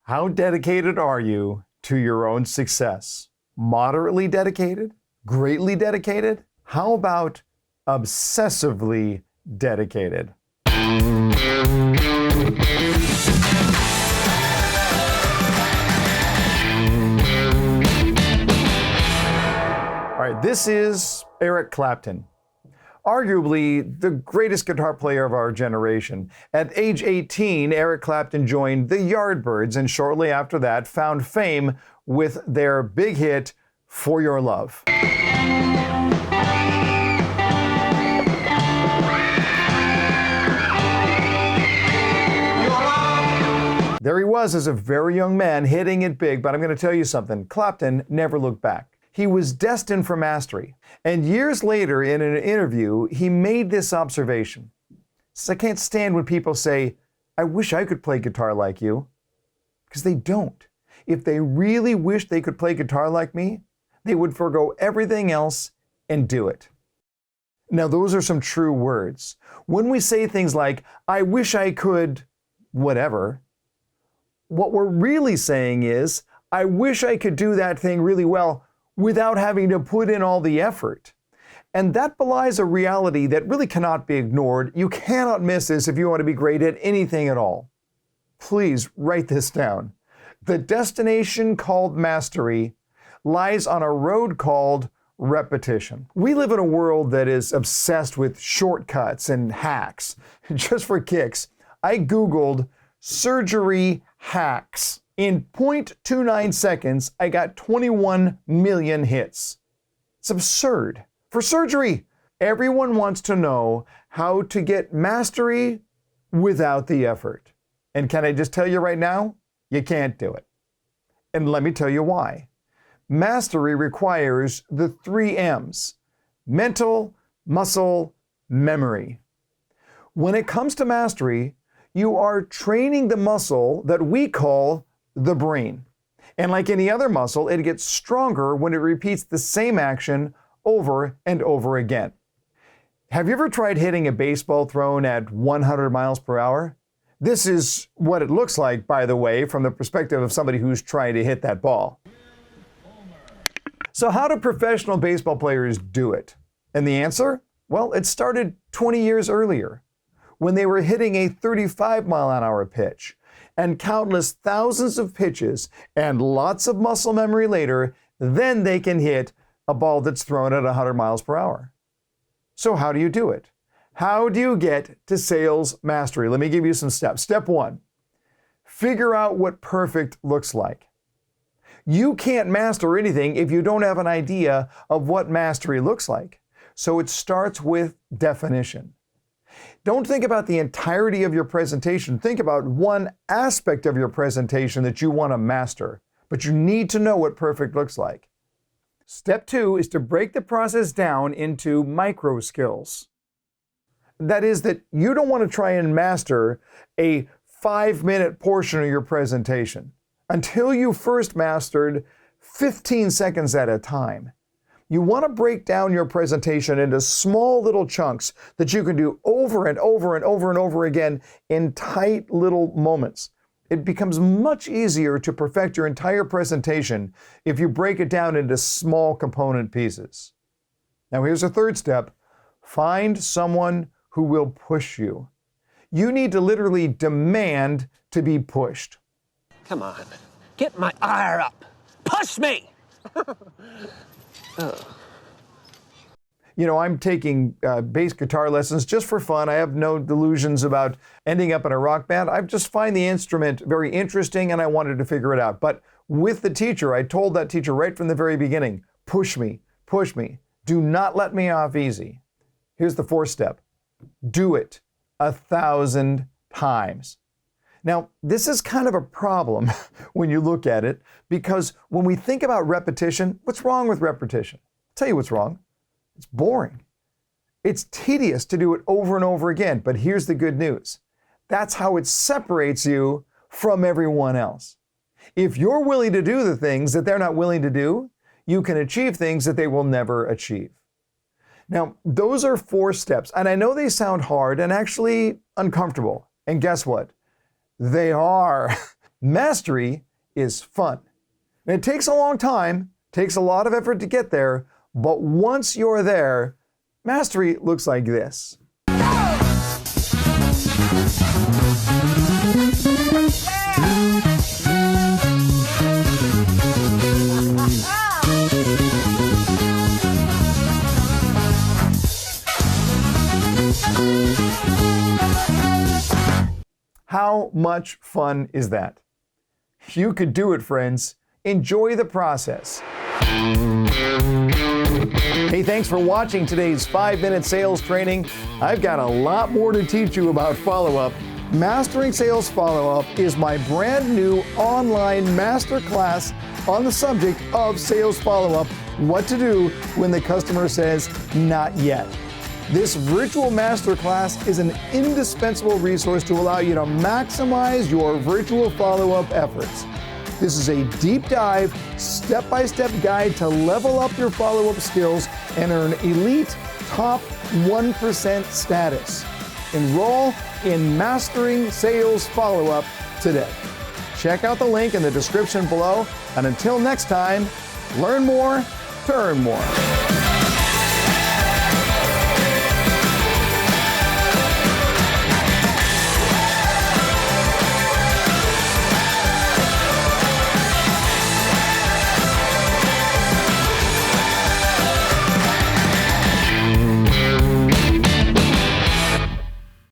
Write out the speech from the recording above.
How dedicated are you to your own success? Moderately dedicated? Greatly dedicated? How about obsessively dedicated? All right, this is Eric Clapton, arguably the greatest guitar player of our generation. At age 18, Eric Clapton joined the Yardbirds, and shortly after that found fame with their big hit, For Your Love. There he was as a very young man, hitting it big, but I'm going to tell you something. Clapton never looked back. He was destined for mastery. And years later, in an interview, he made this observation. He says, I can't stand when people say, I wish I could play guitar like you. Because they don't. If they really wished they could play guitar like me, they would forgo everything else and do it. Now, those are some true words. When we say things like, I wish I could, whatever, what we're really saying is, I wish I could do that thing really well without having to put in all the effort. And that belies a reality that really cannot be ignored. You cannot miss this if you want to be great at anything at all. Please write this down. The destination called mastery lies on a road called repetition. We live in a world that is obsessed with shortcuts and hacks. Just for kicks, I Googled surgery hacks. In 0.29 seconds, I got 21 million hits. It's absurd. For surgery, everyone wants to know how to get mastery without the effort. And can I just tell you right now? You can't do it. And let me tell you why. Mastery requires the 3 M's: mental, muscle, memory. When it comes to mastery, you are training the muscle that we call the brain. And like any other muscle, it gets stronger when it repeats the same action over and over again. Have you ever tried hitting a baseball thrown at 100 miles per hour? This is what it looks like, by the way, from the perspective of somebody who's trying to hit that ball. So how do professional baseball players do it? And the answer? Well, it started 20 years earlier, when they were hitting a 35-mile-an-hour pitch. And countless thousands of pitches and lots of muscle memory later, then they can hit a ball that's thrown at 100 miles per hour. So how do you do it? How do you get to sales mastery? Let me give you some steps. Step 1, figure out what perfect looks like. You can't master anything if you don't have an idea of what mastery looks like. So it starts with definition. Don't think about the entirety of your presentation. Think about one aspect of your presentation that you want to master, but you need to know what perfect looks like. Step 2 is to break the process down into micro skills. That is that you don't want to try and master a 5-minute portion of your presentation until you first mastered 15 seconds at a time. You want to break down your presentation into small little chunks that you can do over and over and over and over again in tight little moments. It becomes much easier to perfect your entire presentation if you break it down into small component pieces. Now here's a third step. Find someone who will push you. You need to literally demand to be pushed. Come on, get my ire up. Push me! You know, I'm taking bass guitar lessons just for fun. I have no delusions about ending up in a rock band. I just find the instrument very interesting and I wanted to figure it out. But with the teacher, I told that teacher right from the very beginning, push me, push me. Do not let me off easy. Here's the 4th step. Do it 1,000 times. Now, this is kind of a problem when you look at it, because when we think about repetition, what's wrong with repetition? I'll tell you what's wrong. It's boring. It's tedious to do it over and over again, but here's the good news. That's how it separates you from everyone else. If you're willing to do the things that they're not willing to do, you can achieve things that they will never achieve. Now, those are 4 steps, and I know they sound hard and actually uncomfortable. And guess what? They are. Mastery is fun. And it takes a long time, takes a lot of effort to get there, but once you're there, mastery looks like this. How much fun is that? You could do it, friends. Enjoy the process. Hey, thanks for watching today's 5-minute sales training. I've got a lot more to teach you about follow-up. Mastering Sales Follow-Up is my brand new online masterclass on the subject of sales follow-up, what to do when the customer says, not yet. This virtual masterclass is an indispensable resource to allow you to maximize your virtual follow-up efforts. This is a deep dive, step-by-step guide to level up your follow-up skills and earn elite top 1% status. Enroll in Mastering Sales Follow-Up today. Check out the link in the description below, and until next time, learn more, turn more.